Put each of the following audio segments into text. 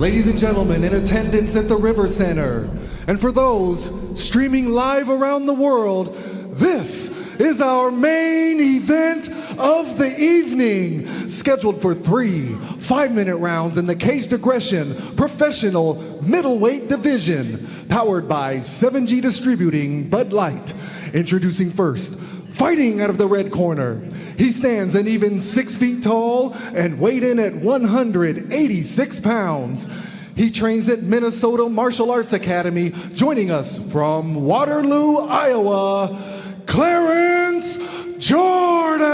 Ladies and gentlemen, in attendance at the River Center, and for those streaming live around the world, this is our main event of the evening, scheduled for 3 5-minute rounds in the Caged Aggression Professional Middleweight Division, powered by 7G Distributing Bud Light. Introducing first, fighting out of the red corner, he stands an even 6 feet tall and weighed in at 186 pounds. He trains at Minnesota Martial Arts Academy, joining us from Waterloo, Iowa, Clarence Jordan.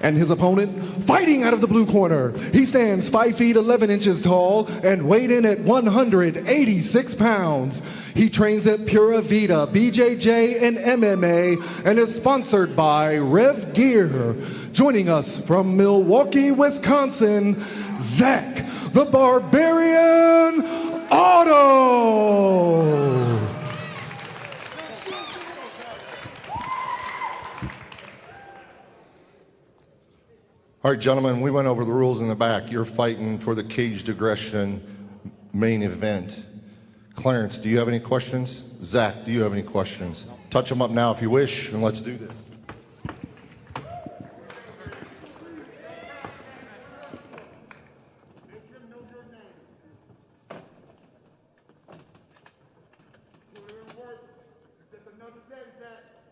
And his opponent, fighting out of the blue corner, he stands 5 feet 11 inches tall and weighed in at 186 pounds. He trains at Pura, Vida, BJJ, and MMA, and is sponsored by Rev Gear. Joining us from Milwaukee, Wisconsin, Zak the Barbarian Ottow. All right, gentlemen, we went over the rules in the back. You're fighting for the Caged Aggression main event. Clarence, do you have any questions? Zak, do you have any questions? Touch them up now if you wish, and let's do this.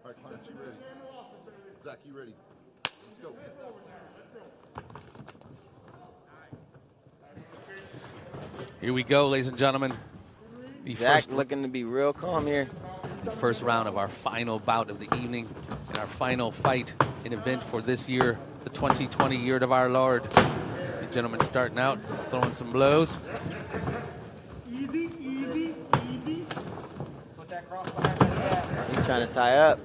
All right, Clarence, you ready? Zak, you ready? Let's go. Here we go, ladies and gentlemen. Zak looking to be real calm here. The first round of our final bout of the evening and our final fight in event for this year, the 2020 year of our Lord. The gentleman starting out, throwing some blows. Easy, easy, easy. Put that cross behind that. He's trying to tie up.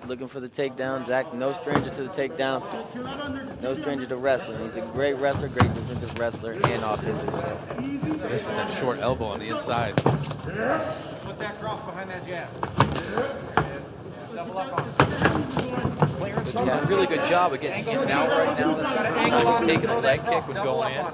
Looking for the takedown. Zak, no stranger to the takedown. No stranger to wrestling. He's a great wrestler, great defensive wrestler, and offensive. So. This with that short elbow on the inside. Put that cross behind that jab. Double up on it. Clarence doing a really good job of getting in and out right now. This is the first time he's taking a leg kick when going in. I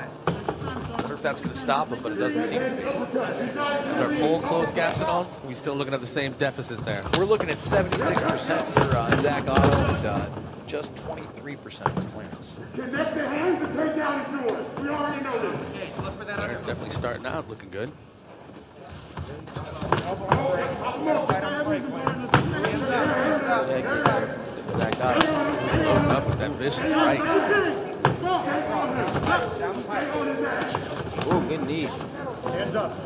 wonder if that's going to stop him, but it doesn't seem to be. Is our poll close gaps at all? Are we still looking at the same deficit there? We're looking at 76% for Zak Ottow and just 23% for Clarence. Clarence definitely starting out looking good. Loading up with that vicious right. Ooh, good knee. Hands up.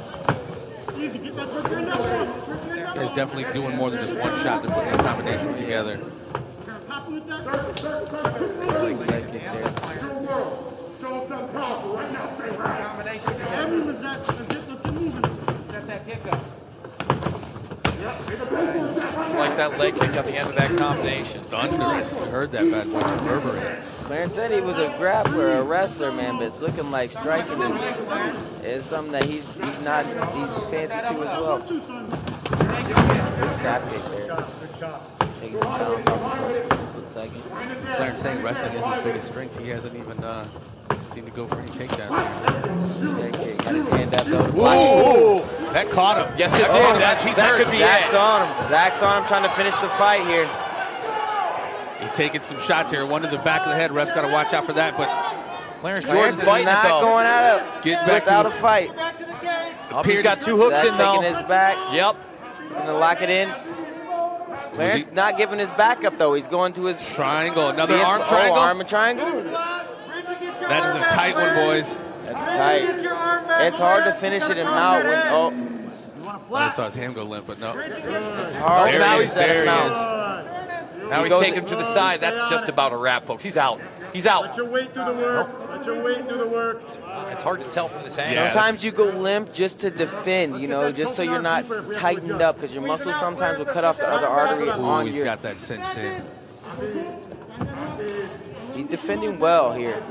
Easy, get that quick hand up. This guy's definitely doing more than just one shot to put these combinations together. Like that leg kick at the end of that combination. Thunderous. I heard that bad boy reverberate. Clarence said he was a grappler, a wrestler, man, but it's looking like striking is something that he's fancy too as well. Good calf kick there. Taking his balance off for a second. Clarence saying wrestling is his biggest strength. He hasn't even seemed to go for any takedowns. Got his hand up though. Whoa! That caught him. Yes, it did. That could be Zak's on him. Zak's on him, trying to finish the fight here. He's taking some shots here. One to the back of the head. Ref's got to watch out for that. But Clarence Jordan's fighting not it, though. going out without a fight. He's got 2 hooks Zak's in though. taking his back. Yep. Gonna lock it in. Clarence not giving his back up though. He's going to his triangle. Another arm triangle. Arm triangle. That is a tight one, boys. That's tight. It's hard to finish it in mount when I saw his hand go limp, but no. It's hard. There Now he is. There he is. Now he's taking him to the side. That's just about a wrap, folks. He's out. He's out. Let your weight do the work. Let your weight do the work. It's hard to tell from this angle. Yeah, sometimes you go limp just to defend, you know, just so you're not tightened up, because your muscles sometimes will cut off the other artery on he's your. got that cinched in. He's defending well here.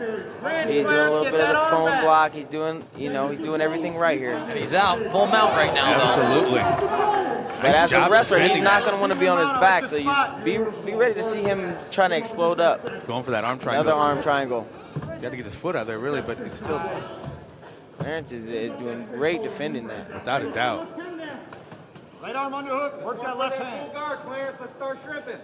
He's doing a little bit of the phone block. He's doing, he's doing everything right here. And he's out. Full mount right now, though. Absolutely. But as a job wrestler, he's defending not that. going to want to be on his back, so you be ready to see him trying to explode up. Going for that arm triangle. Another arm triangle. Got to get his foot out there, really, but he's still, Clarence is doing great defending that. without a doubt. Right arm underhook, work that left hand. Guard, Clarence, let's start shrimping.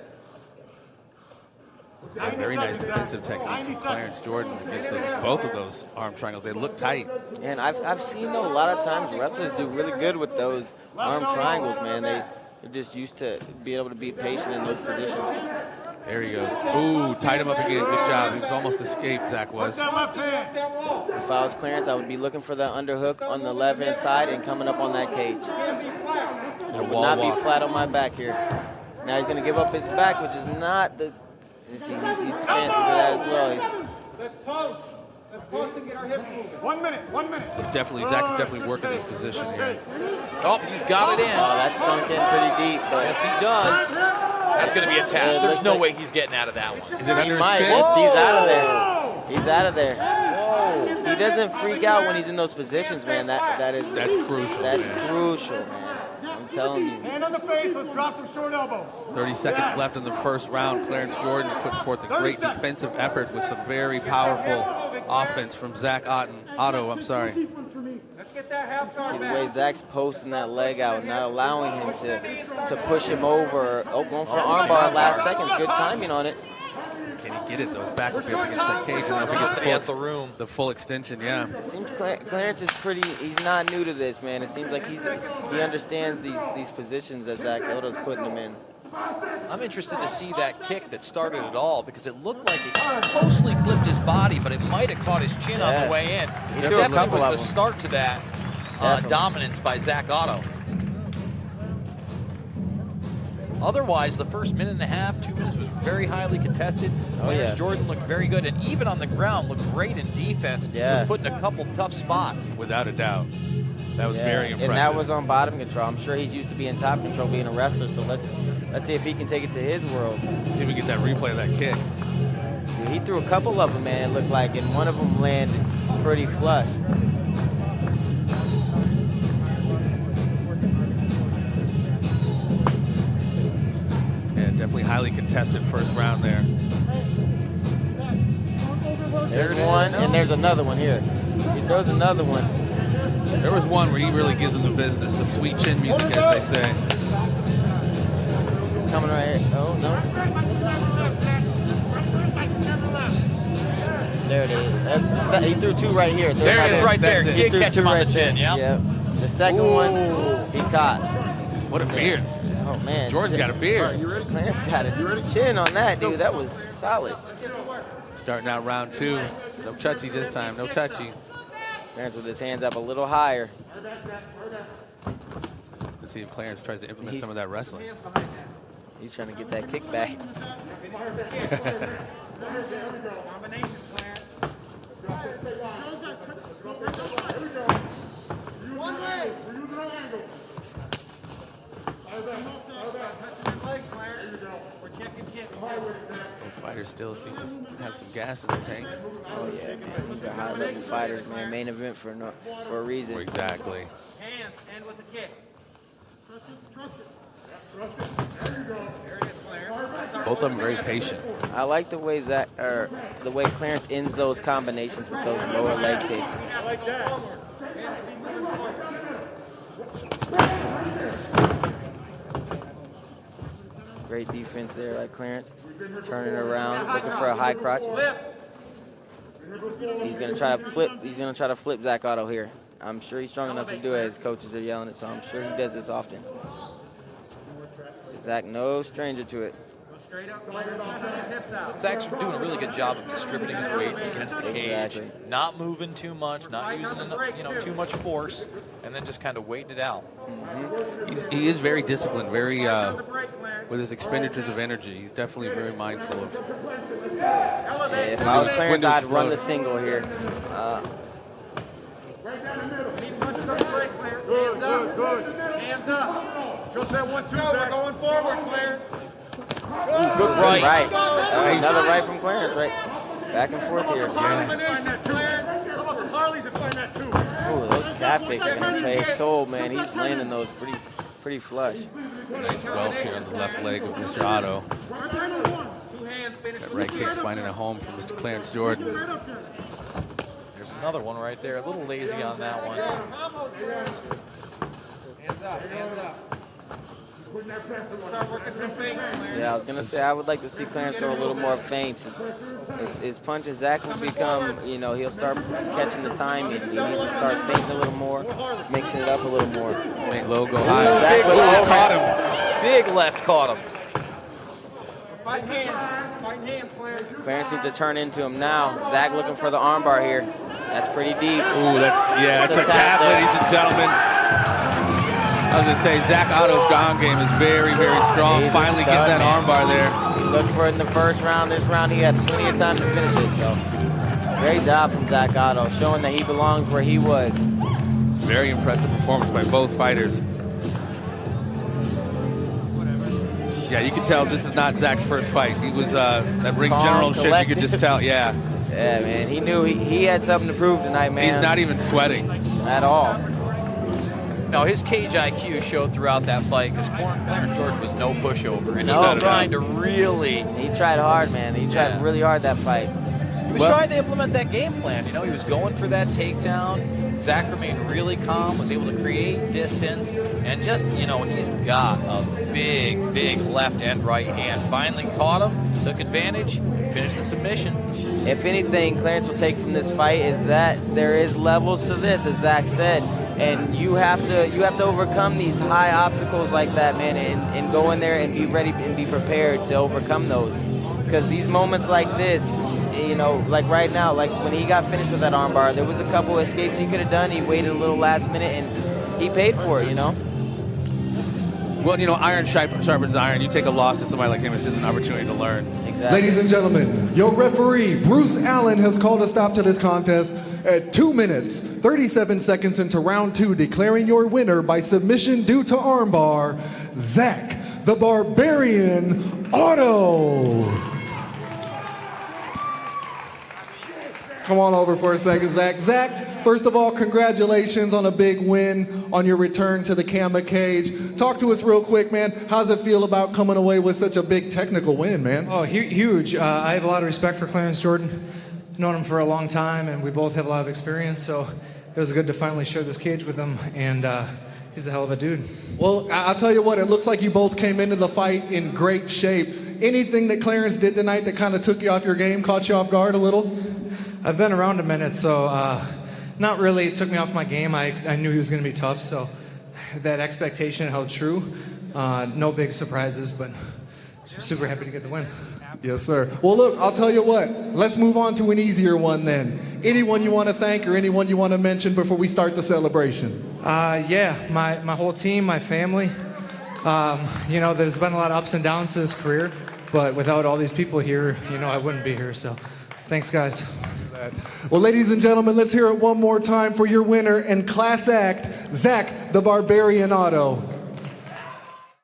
Yeah, very nice defensive technique from Clarence Jordan against both of those arm triangles. They look tight. And I've seen, though, a lot of times wrestlers do really good with those arm triangles, man. They're just used to be able to be patient in those positions. There he goes. Ooh, tied him up again. Good job. He was almost escaped, Zach was. That left hand. If I was Clarence, I would be looking for that underhook on the left-hand side and coming up on that cage. And a Would wall not walk. be flat on my back here. Now he's going to give up his back, which is not the... You see, he's fancy for that as well. Let's post. Let's post and get our hips moving. 1 minute, 1 minute. Zach's definitely working this position here. Oh, he's got it in. Oh, that's sunk in pretty deep, but Yes, he does. That's going to be a Yeah, tap. it There's looks no like- way he's getting out of that one. Is it he under his might. chin? He's out of there. He's out of there. He doesn't freak out when he's in those positions, man. That's crucial. That's man. crucial, man. I'm telling you. Hand on the face, let's drop some short elbows. 30 seconds left in the first round. Clarence Jordan putting forth a great defensive effort with some very powerful offense from Zak Ottow. I'm sorry. Let's get that half guard See the back. way Zach's posting that leg out, not allowing him to push him over. Oh, going for an armbar last seconds. Good timing on it. Can he get it, though? His back will be up against that cage, and they'll get He has the room. the full extension, yeah. It seems Clarence is he's not new to this, man. It seems like he understands these positions that Zak Ottow's putting him in. I'm interested to see that kick that started it all because it looked like it closely clipped his body, but it might have caught his chin on Yeah. the way in. He It threw a definitely couple was of the them. start to that Definitely. dominance by Zak Ottow. Otherwise, the first minute and a half, 2 minutes was very highly contested. Clarence Jordan looked very good, and even on the ground looked great in defense. Yeah. Was put in a couple tough spots. Without a doubt. That was very impressive. And that was on bottom control. I'm sure he's used to being top control, being a wrestler. So let's see if he can take it to his world. See if we get that replay of that kick. Dude, he threw a couple of them, man. It looked like, and one of them landed pretty flush. Yeah, definitely highly contested first round there. There's one, and there's another one here. He throws another one. There was one where he really gives them the business, the sweet chin music, as they say. Coming right here. Oh, no. There it is. He threw two right here. There it is, right there. That's it. He He threw catch two him on right the chin, there. yeah. Yep. The second one, he caught. What a beard. Oh, man. Jordan's got a beard. Clarence got a chin on that, dude. That was solid. Starting out round two. No touchy this time, no touchy. Clarence with his hands up a little higher. Let's see if Clarence tries to implement some of that wrestling. He's trying to get that kick back. Both fighters still seem to have some gas in the tank. Oh, yeah, man. These are high-level fighters, man. Main event for a reason. Exactly. Hands, and with the kick. Both of them very patient. I like the way the way Clarence ends those combinations with those lower leg kicks. I like that. Great defense there, like Clarence. Turning around, looking for a high crotch. He's gonna try to flip. He's gonna try to flip Zak Ottow here. I'm sure he's strong enough to do it. His coaches are yelling it, so I'm sure he does this often. Zach, no stranger to it. Zach's doing a really good job of distributing his weight against the cage, Exactly. not moving too much, not using too much force, and then just kind of waiting it out. He is very disciplined, very with his expenditures of energy. He's definitely very mindful of. Yeah, if I was Clarence, I'd run the single here. Good. Hands up. Just that 1-2. We're going forward, Clarence. Good right. Right. Another right from Clarence, right? Back and forth here. Find that too. How about some Harleys and find that too? Ooh, those calf kicks are gonna play a toll, man. He's landing those pretty flush. Nice welt here on the left leg of Mr. Ottow. That right kick's finding a home for Mr. Clarence Jordan. There's another one right there. A little lazy on that one. Hands up, hands up. Yeah, I was gonna say I would like to see Clarence throw a little more feints. His punches, Zach will become, you know, he'll start catching the timing. He needs to start feinting a little more, mixing it up a little more. Feint low, go high. Zach Caught him. Big left caught him. Fighting hands, Clarence. Clarence needs to turn into him now. Zach looking for the armbar here. That's pretty deep. Ooh, that's a tap, ladies and gentlemen. I was going to say, Zak Ottow's ground game is very, very strong. Finally getting that armbar there. He looked for it in the first round. This round, he had plenty of time to finish it. So, great job from Zak Ottow, showing that he belongs where he was. Very impressive performance by both fighters. Yeah, you can tell this is not Zach's first fight. He was that ring Calm, general shit. collected. You could just tell. Yeah. Yeah, man. He knew he had something to prove tonight, man. He's not even sweating at all. No, his cage IQ showed throughout that fight because Clarence Jordan was no pushover. And he No, was trying to really... He tried hard, man. He tried really hard that fight. He was trying to implement that game plan. You know, he was going for that takedown. Zach remained really calm, was able to create distance, and just, you know, he's got a big, big left and right hand. Finally caught him, took advantage, finished the submission. If anything, Clarence will take from this fight is that there is levels to this, as Zach said, and you have to overcome these high obstacles like that, man, and go in there and be ready and be prepared to overcome those. Because these moments like this, you know, like right now, like when he got finished with that armbar, there was a couple escapes he could have done. He waited a little last minute, and he paid for it, you know? Well, you know, iron sharpens iron. You take a loss to somebody like him, it's just an opportunity to learn. Exactly. Ladies and gentlemen, your referee, Bruce Allen, has called a stop to this contest at 2 minutes, 37 seconds into round 2, declaring your winner by submission due to armbar, Zak the Barbarian Ottow. Come on over for a second, Zach. Zach, first of all, congratulations on a big win on your return to the Kama cage. Talk to us real quick, man. How's it feel about coming away with such a big technical win, man? Oh, huge. I have a lot of respect for Clarence Jordan. Known him for a long time, and we both have a lot of experience, so it was good to finally share this cage with him, and he's a hell of a dude. Well, I'll tell you what, it looks like you both came into the fight in great shape. Anything that Clarence did tonight that kind of took you off your game, caught you off guard a little? I've been around a minute, so not really. It took me off my game. I knew he was going to be tough, so that expectation held true. No big surprises, but I'm super happy to get the win. Yes, sir. Well, look, I'll tell you what. Let's move on to an easier one then. Anyone you want to thank or anyone you want to mention before we start the celebration? Yeah, my whole team, my family. You know, there's been a lot of ups and downs to this career, but without all these people here, you know, I wouldn't be here. So thanks, guys. Well, ladies and gentlemen, let's hear it one more time for your winner and class act, Zak the Barbarian Ottow.